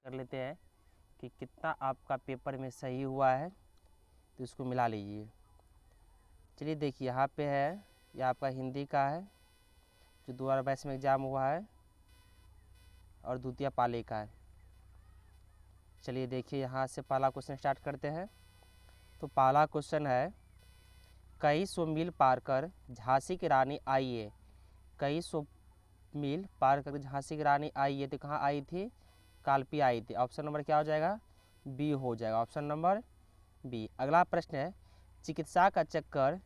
कर लेते हैं कि कितना आपका पेपर में सही हुआ है, तो इसको मिला लीजिए। चलिए देखिए, यहाँ पे है, ये आपका हिंदी का है जो 2022 में एग्ज़ाम हुआ है और द्वितीय पाली का है। चलिए देखिए, यहाँ से पहला क्वेश्चन स्टार्ट करते हैं। तो पहला क्वेश्चन है, कई सौ मील पार कर झांसी की रानी आई है। कई सौ मील पार कर झांसी की रानी आई है, तो कहाँ आई थी? कालपी आई थी। ऑप्शन नंबर क्या हो जाएगा? बी हो जाएगा, ऑप्शन नंबर बी। अगला प्रश्न है, चिकित्सा का चक्कर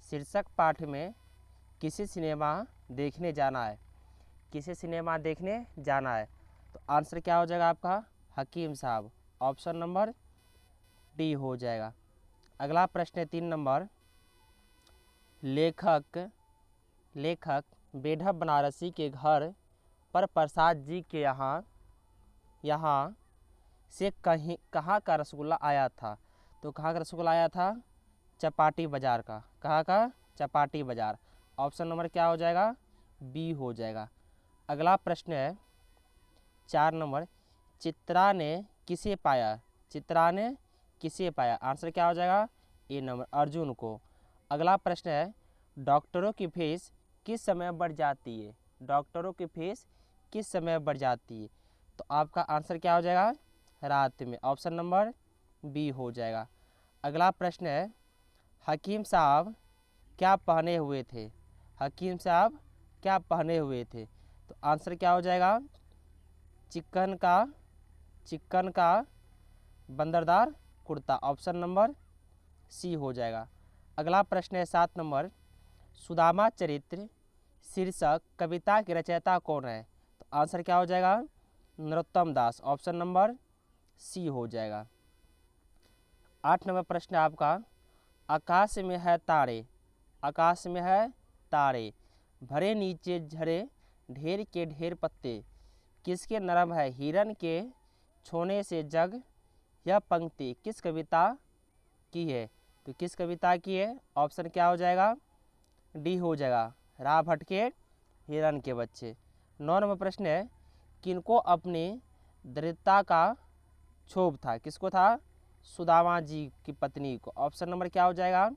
शीर्षक पाठ में किसी सिनेमा देखने जाना है। किसी सिनेमा देखने जाना है, तो आंसर क्या हो जाएगा आपका? हकीम साहब, ऑप्शन नंबर डी हो जाएगा। अगला प्रश्न है 3 नंबर, लेखक बेढब बनारसी के घर पर प्रसाद जी के यहाँ से कहाँ का रसगुल्ला आया था। तो कहाँ का रसगुल्ला आया था? चपाटी बाज़ार का। कहाँ का? चपाटी बाज़ार। ऑप्शन नंबर क्या हो जाएगा? बी हो जाएगा। अगला प्रश्न है 4 नंबर, चित्रा ने किसे पाया? चित्रा ने किसे पाया? आंसर क्या हो जाएगा? ए नंबर, अर्जुन को। अगला प्रश्न है, डॉक्टरों की फीस किस समय बढ़ जाती है? डॉक्टरों की फीस किस समय बढ़ जाती है? तो आपका आंसर क्या हो जाएगा? रात में, ऑप्शन नंबर बी हो जाएगा। अगला प्रश्न है, हकीम साहब क्या पहने हुए थे? हकीम साहब क्या पहने हुए थे? तो आंसर क्या हो जाएगा? चिकन का बंदरदार कुर्ता, ऑप्शन नंबर सी हो जाएगा। अगला प्रश्न है 7 नंबर, सुदामा चरित्र शीर्षक कविता के रचयिता कौन है? तो आंसर क्या हो जाएगा? नरोत्तम दास, ऑप्शन नंबर सी हो जाएगा। 8 नंबर प्रश्न है आपका, आकाश में है तारे भरे नीचे झरे ढेर के ढेर पत्ते, किसके नरम है हिरन के छोने से जग। यह पंक्ति किस कविता की है? तो किस कविता की है? ऑप्शन क्या हो जाएगा? डी हो जाएगा, रा भट्ट के हिरन के बच्चे। 9 नंबर प्रश्न है, किनको अपनी दरिद्रता का क्षोभ था? किसको था? सुदामा जी की पत्नी को। ऑप्शन नंबर क्या हो जाएगा?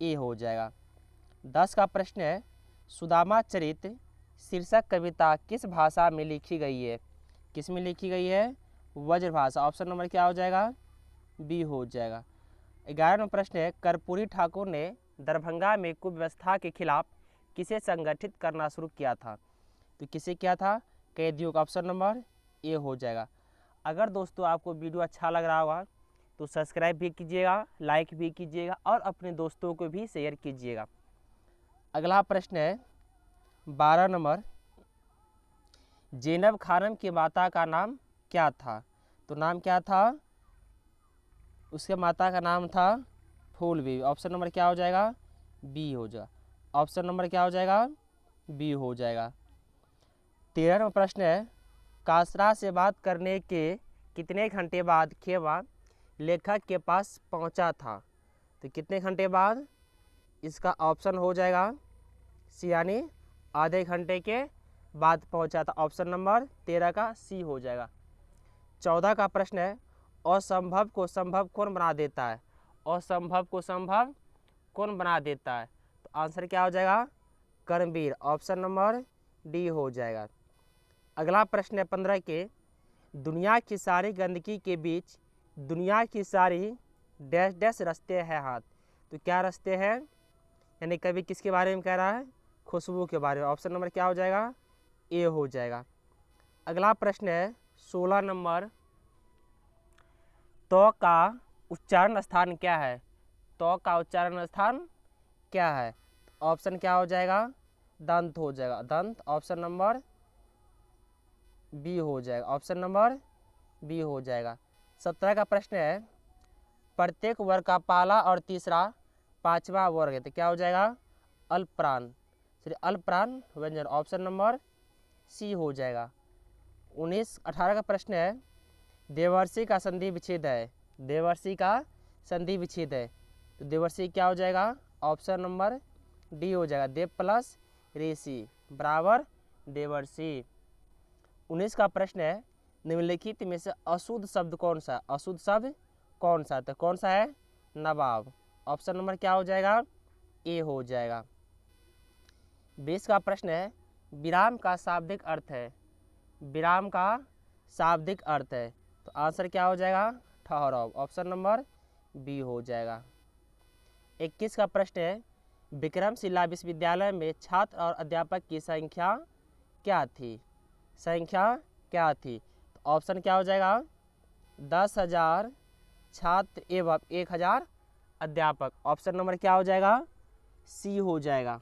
ए हो जाएगा। 10 का प्रश्न है, सुदामा चरित्र शीर्षक कविता किस भाषा में लिखी गई है? किस में लिखी गई है? व्रज भाषा। ऑप्शन नंबर क्या हो जाएगा? बी हो जाएगा। 11 नंबर प्रश्न है, कर्पूरी ठाकुर ने दरभंगा में कुव्यवस्था के खिलाफ किसे संगठित करना शुरू किया था? तो किसे किया था? कैदियों का। ऑप्शन नंबर ए हो जाएगा। अगर दोस्तों आपको वीडियो अच्छा लग रहा होगा तो सब्सक्राइब भी कीजिएगा, लाइक भी कीजिएगा और अपने दोस्तों को भी शेयर कीजिएगा। अगला प्रश्न है 12 नंबर, ज़ैनब खानम की माता का नाम क्या था? तो नाम क्या था? उसके माता का नाम था फूल बीबी। ऑप्शन नंबर क्या हो जाएगा? बी हो जाएगा। ऑप्शन नंबर क्या हो जाएगा? बी हो जाएगा। 13 नंबर प्रश्न है, कासरा से बात करने के कितने घंटे बाद खेमा लेखक के पास पहुंचा था? तो कितने घंटे बाद? इसका ऑप्शन हो जाएगा सी, यानी आधे घंटे के बाद पहुंचा था। ऑप्शन नंबर 13 का सी हो जाएगा। 14 का प्रश्न है, असंभव को संभव कौन बना देता है? असंभव को संभव कौन बना देता है? तो आंसर क्या हो जाएगा? कर्मवीर, ऑप्शन नंबर डी हो जाएगा। अगला प्रश्न है 15 के, दुनिया की सारी गंदगी के बीच दुनिया की सारी डैश डैश रस्ते हैं हाथ। तो क्या रस्ते हैं? यानी कभी किसके बारे में कह रहा है? खुशबू के बारे में। ऑप्शन नंबर क्या हो जाएगा? ए हो जाएगा। अगला प्रश्न है 16 नंबर, तो का उच्चारण स्थान क्या है? तो का उच्चारण स्थान क्या है? ऑप्शन क्या हो जाएगा? दंत हो जाएगा, दंत। ऑप्शन नंबर बी हो जाएगा, ऑप्शन नंबर बी हो जाएगा। 17 का प्रश्न है, प्रत्येक वर्ग का पहला और तीसरा पांचवा वर्ग है, तो क्या हो जाएगा? अल्पप्राण, सॉरी अल्पप्राण व्यंजन। ऑप्शन नंबर सी हो जाएगा। 18 का प्रश्न है, देवर्षि का संधि विच्छेद है। देवर्षि का संधि विच्छेद है, तो देवर्षि क्या हो जाएगा? ऑप्शन नंबर डी हो जाएगा, देव प्लस ऋषि बराबर देवर्षि। 19 का प्रश्न है, निम्नलिखित में से अशुद्ध शब्द कौन सा है? अशुद्ध शब्द कौन सा है? तो कौन सा है? नवाब। ऑप्शन नंबर क्या हो जाएगा? ए हो जाएगा। 20 का प्रश्न है, विराम का शाब्दिक अर्थ है। विराम का शाब्दिक अर्थ है, तो आंसर क्या हो जाएगा? ठहराव। ऑप्शन नंबर बी हो जाएगा। 21 का प्रश्न है, विक्रमशिला विश्वविद्यालय में छात्र और अध्यापक की संख्या क्या थी? संख्या क्या थी? तो ऑप्शन क्या हो जाएगा? 10,000 छात्र एवं 1,000 अध्यापक। ऑप्शन नंबर क्या हो जाएगा? सी हो जाएगा।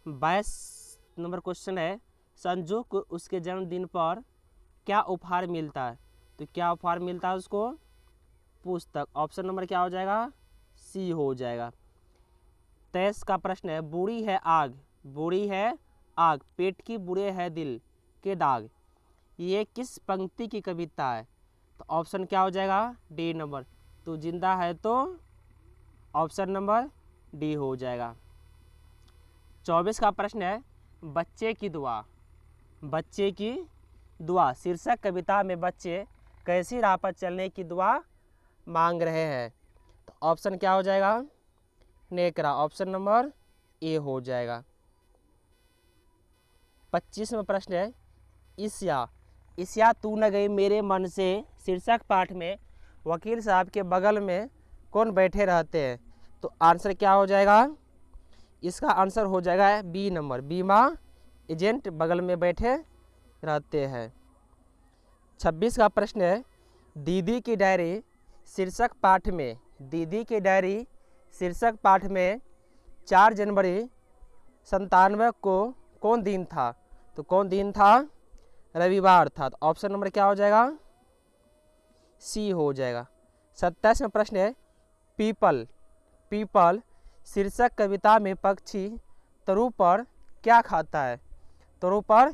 22 नंबर क्वेश्चन है, संजू को उसके जन्मदिन पर क्या उपहार मिलता है? तो क्या उपहार मिलता है उसको? पुस्तक। ऑप्शन नंबर क्या हो जाएगा? सी हो जाएगा। 23 का प्रश्न है, बुरी है आग, बुरी है आग, पेट की बुरे है दिल के दाग, ये किस पंक्ति की कविता है? तो ऑप्शन क्या हो जाएगा? डी नंबर, तू जिंदा है तो। ऑप्शन नंबर डी हो जाएगा। 24 का प्रश्न है, बच्चे की दुआ, बच्चे की दुआ शीर्षक कविता में बच्चे कैसी राह पर चलने की दुआ मांग रहे हैं? तो ऑप्शन क्या हो जाएगा? नेकरा। ऑप्शन नंबर ए हो जाएगा। 25वां प्रश्न है, ईसिया तू न गई मेरे मन से शीर्षक पाठ में वकील साहब के बगल में कौन बैठे रहते हैं? तो आंसर क्या हो जाएगा? इसका आंसर हो जाएगा बी नंबर, बीमा एजेंट बगल में बैठे रहते हैं। 26 का प्रश्न है, दीदी की डायरी शीर्षक पाठ में, दीदी की डायरी शीर्षक पाठ में 4 जनवरी 97 को कौन दिन था? तो कौन दिन था? रविवार था। तो ऑप्शन नंबर क्या हो जाएगा? सी हो जाएगा। 27वां प्रश्न है, पीपल, पीपल शीर्षक कविता में पक्षी तरु पर क्या खाता है? तरु पर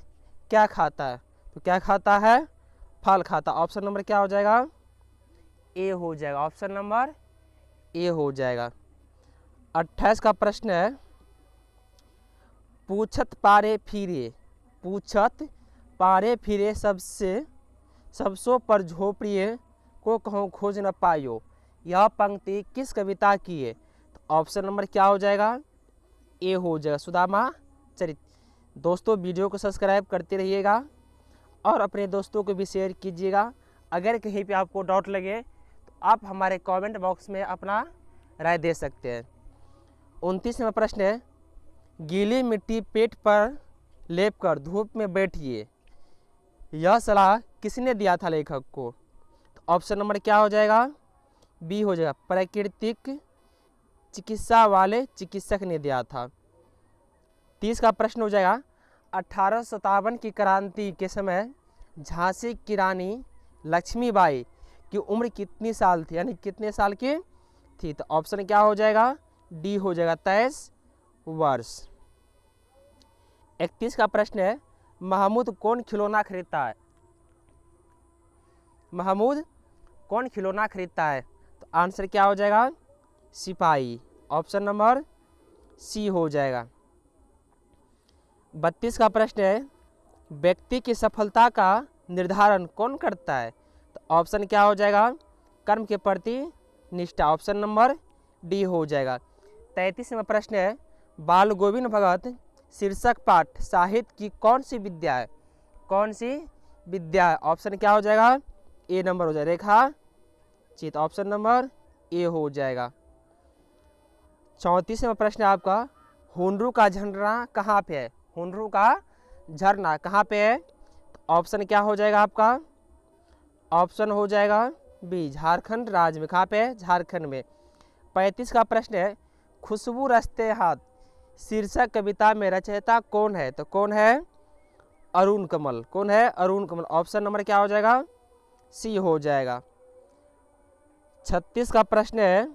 क्या खाता है? तो क्या खाता है? फल खाता। ऑप्शन नंबर क्या हो जाएगा? ए हो जाएगा। ऑप्शन नंबर ए हो जाएगा। 28 का प्रश्न है, पूछत पारे फिरे, पूछत पारे फिरे सबसो पर झोपड़िए को कहूँ खोज न पायो, यह पंक्ति किस कविता की है? तो ऑप्शन नंबर क्या हो जाएगा? ए हो जाएगा, सुदामा चरित। दोस्तों वीडियो को सब्सक्राइब करते रहिएगा और अपने दोस्तों को भी शेयर कीजिएगा। अगर कहीं पे आपको डाउट लगे तो आप हमारे कमेंट बॉक्स में अपना राय दे सकते हैं। 29वां प्रश्न है, गीली मिट्टी पेट पर लेपकर धूप में बैठिए, यह सलाह किसने दिया था लेखक को? तो ऑप्शन नंबर क्या हो जाएगा? बी हो जाएगा, प्राकृतिक चिकित्सा वाले चिकित्सक ने दिया था। 30 का प्रश्न हो जाएगा, 1857 की क्रांति के समय झांसी की रानी लक्ष्मीबाई की उम्र कितनी साल थी, यानी कितने साल की थी? तो ऑप्शन क्या हो जाएगा? डी हो जाएगा, 23 वर्ष। 31 का प्रश्न है, महमूद कौन खिलौना खरीदता है? महमूद कौन खिलौना खरीदता है? तो आंसर क्या हो जाएगा? सिपाही। ऑप्शन नंबर सी हो जाएगा। 32 का प्रश्न है, व्यक्ति की सफलता का निर्धारण कौन करता है? तो ऑप्शन क्या हो जाएगा? कर्म के प्रति निष्ठा। ऑप्शन नंबर डी हो जाएगा। 33वां प्रश्न है, बाल गोविंद भगत शीर्षक पाठ साहित्य की कौन सी विद्या है? कौन सी विद्या है? ऑप्शन क्या हो जाएगा? ए नंबर हो जाएगा, रेखा चित। ऑप्शन नंबर ए हो जाएगा। 34वां प्रश्न है आपका, हुंडरू का झरना कहाँ पे है? हुंडरू का झरना कहाँ पे है? तो ऑप्शन क्या हो जाएगा आपका? ऑप्शन हो जाएगा बी, झारखंड राज्य में। कहाँ पे है? झारखंड में। 35 का प्रश्न है, खुशबू रचते हाथ शीर्षक कविता में रचयिता कौन है? तो कौन है? अरुण कमल। कौन है? अरुण कमल। ऑप्शन नंबर क्या हो जाएगा? सी हो जाएगा। 36 का प्रश्न है,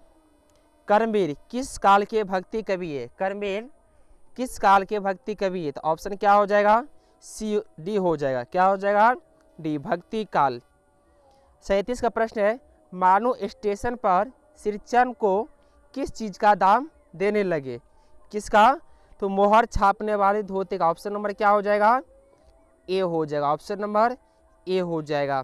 कर्मवीर किस काल के भक्ति कवि है? कर्मवीर किस काल के भक्ति कवि है? तो ऑप्शन क्या हो जाएगा? सी डी हो जाएगा। क्या हो जाएगा? डी, भक्ति काल। 37 का प्रश्न है, मानो स्टेशन पर श्रीचंद को किस चीज़ का दाम देने लगे? किसका? तो मोहर छापने वाले धोते का। ऑप्शन नंबर क्या हो जाएगा? ए हो जाएगा, ऑप्शन नंबर ए हो जाएगा।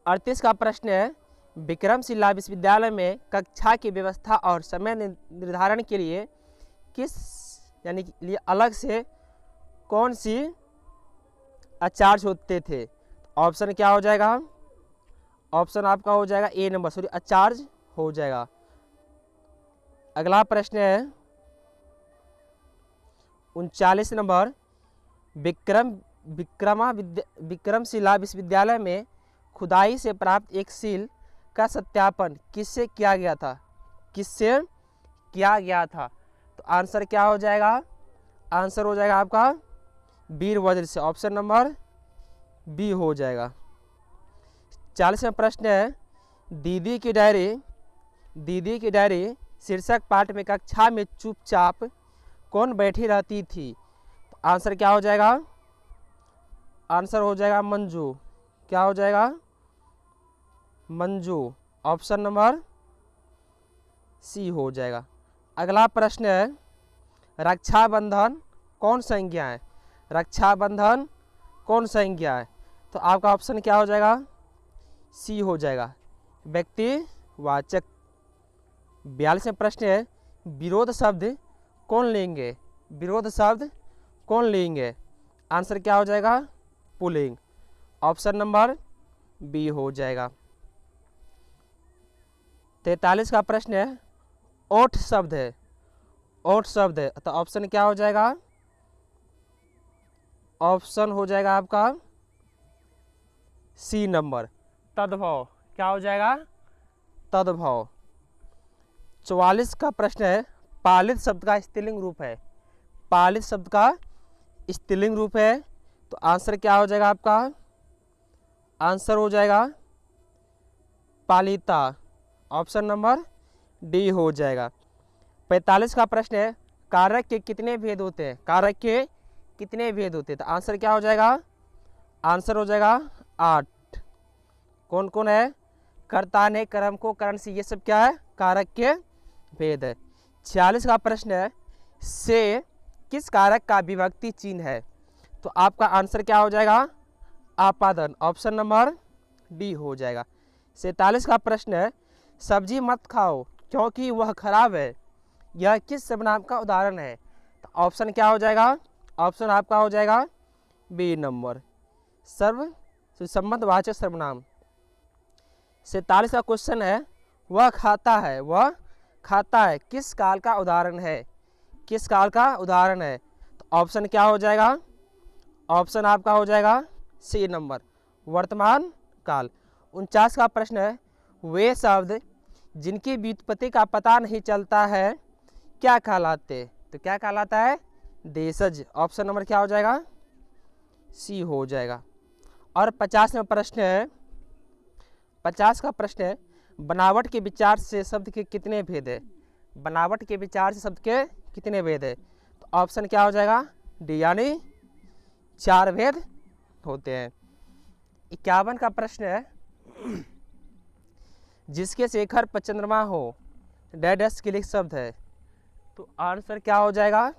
38 का प्रश्न है, विक्रमशिला विश्वविद्यालय में कक्षा की व्यवस्था और समय निर्धारण के लिए किस यानी कि लिए अलग से कौन सी आचार्य होते थे? ऑप्शन क्या हो जाएगा? ऑप्शन आपका हो जाएगा ए नंबर, सॉरी आचार्य हो जाएगा। अगला प्रश्न है 39 नंबर, विक्रमशिला विश्वविद्यालय में खुदाई से प्राप्त एक सील का सत्यापन किससे किया गया था? किससे किया गया था? तो आंसर क्या हो जाएगा? आंसर हो जाएगा आपका वीरभद्र से, ऑप्शन नंबर बी हो जाएगा। 40वां प्रश्न है, दीदी की डायरी शीर्षक पाठ में कक्षा में चुपचाप कौन बैठी रहती थी? तो आंसर क्या हो जाएगा? आंसर हो जाएगा मंजू। क्या हो जाएगा? मंजू, ऑप्शन नंबर सी हो जाएगा। अगला प्रश्न है, रक्षाबंधन कौन संज्ञा है? रक्षाबंधन कौन संज्ञा है? तो आपका ऑप्शन क्या हो जाएगा? सी हो जाएगा, व्यक्तिवाचक। 42वां प्रश्न है, विरोध शब्द कौन लेंगे? विरोध शब्द कौन लेंगे? आंसर क्या हो जाएगा? पुल्लिंग, ऑप्शन नंबर बी हो जाएगा। 43 का प्रश्न है, ओठ शब्द है, ओठ शब्द है, तो ऑप्शन क्या हो जाएगा? ऑप्शन हो जाएगा आपका सी नंबर, तद्भव। क्या हो जाएगा? तद्भव। 44 का प्रश्न है, पालित शब्द का स्त्रीलिंग रूप है। पालित शब्द का स्त्रीलिंग रूप है, तो आंसर क्या हो जाएगा आपका? आंसर हो जाएगा पालिता, ऑप्शन नंबर डी हो जाएगा। 45 का प्रश्न है, कारक के कितने भेद होते हैं? कारक के कितने भेद होते हैं? तो आंसर क्या हो जाएगा? आंसर हो जाएगा 8। कौन कौन है? कर्ता ने, कर्म को, करण से, ये सब क्या है? कारक के भेद है। 46 का प्रश्न है, से किस कारक का विभक्ति चिन्ह है? तो आपका आंसर क्या हो जाएगा? आपादन, ऑप्शन नंबर डी हो जाएगा। 47 का प्रश्न है, सब्जी मत खाओ क्योंकि वह खराब है, यह किस सर्वनाम का उदाहरण है? तो ऑप्शन क्या हो जाएगा? ऑप्शन आपका हो जाएगा बी नंबर, संबंधवाचक सर्वनाम। 47 का क्वेश्चन है, वह खाता है, वह खाता है किस काल का उदाहरण है? किस काल का उदाहरण है? तो ऑप्शन क्या हो जाएगा? ऑप्शन आपका हो जाएगा सी नंबर, वर्तमान काल। 49 का प्रश्न है, वे शब्द जिनकी व्युत्पत्ति का पता नहीं चलता है क्या कहलाते? तो क्या कहलाता है? देशज, ऑप्शन नंबर क्या हो जाएगा? सी हो जाएगा। और 50वां प्रश्न है, 50 का प्रश्न है, बनावट के विचार से शब्द के कितने भेद है? बनावट के विचार से शब्द के कितने भेद है? तो ऑप्शन क्या हो जाएगा? डी, यानी 4 भेद होते हैं। 51 का प्रश्न है, जिसके शेखर पर चंद्रमा हो डैडस के लिए शब्द है, तो आंसर क्या हो जाएगा?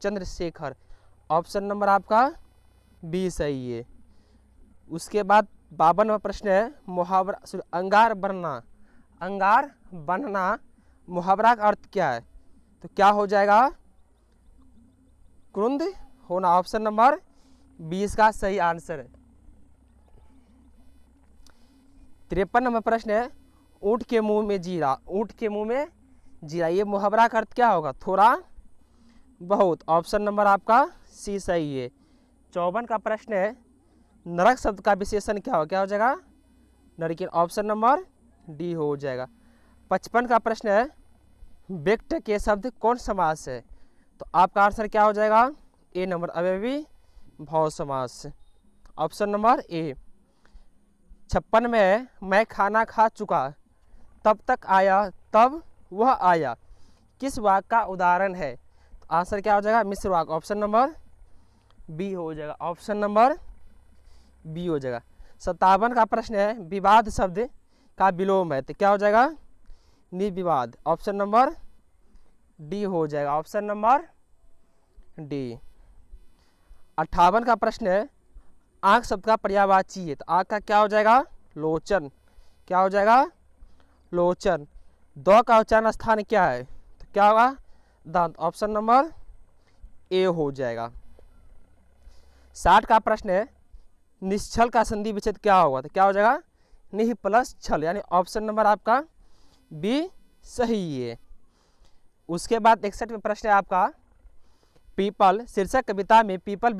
चंद्रशेखर, ऑप्शन नंबर आपका बी सही है। उसके बाद 52वां प्रश्न है, मुहावरा, अंगार बनना, अंगार बनना मुहावरा का अर्थ क्या है? तो क्या हो जाएगा? क्रुंद होना, ऑप्शन नंबर 20 का सही आंसर है। 53वां प्रश्न है, ऊँट के मुंह में जीरा, ऊँट के मुंह में जीरा, ये मुहावरा का अर्थ क्या होगा? थोड़ा बहुत, ऑप्शन नंबर आपका सी सही है। 54 का प्रश्न है, नरक शब्द का विशेषण क्या हो? क्या हो जाएगा? नरकीन, ऑप्शन नंबर डी हो जाएगा। 55 का प्रश्न है, व्यक्त के शब्द कौन समास है? तो आपका आंसर क्या हो जाएगा? ए नंबर, अव्ययी भाव समास, ऑप्शन नंबर ए। 56 में है, मैं खाना खा चुका तब तक आया तब वह आया, किस वाक्य का उदाहरण है? तो आंसर क्या हो जाएगा? मिश्र वाक्य, ऑप्शन नंबर बी हो जाएगा, ऑप्शन नंबर बी हो जाएगा। 57 का प्रश्न है, विवाद शब्द का विलोम है, तो क्या हो जाएगा? निर्विवाद, ऑप्शन नंबर डी हो जाएगा, ऑप्शन नंबर डी। 58 का प्रश्न है, आँख शब्द का पर्यायवाची है, तो आँख का क्या हो जाएगा? लोचन। क्या हो जाएगा? लोचन। द का उच्चारण स्थान क्या है? तो क्या होगा? दांत। ऑप्शन नंबर ए हो जाएगा। 60 का प्रश्न है, निश्चल का संधि विच्छेद क्या होगा? तो क्या हो जाएगा? निह प्लस छल, यानी ऑप्शन नंबर आपका बी सही है। उसके बाद 61 में प्रश्न है आपका, पीपल शीर्षक कविता में पीपल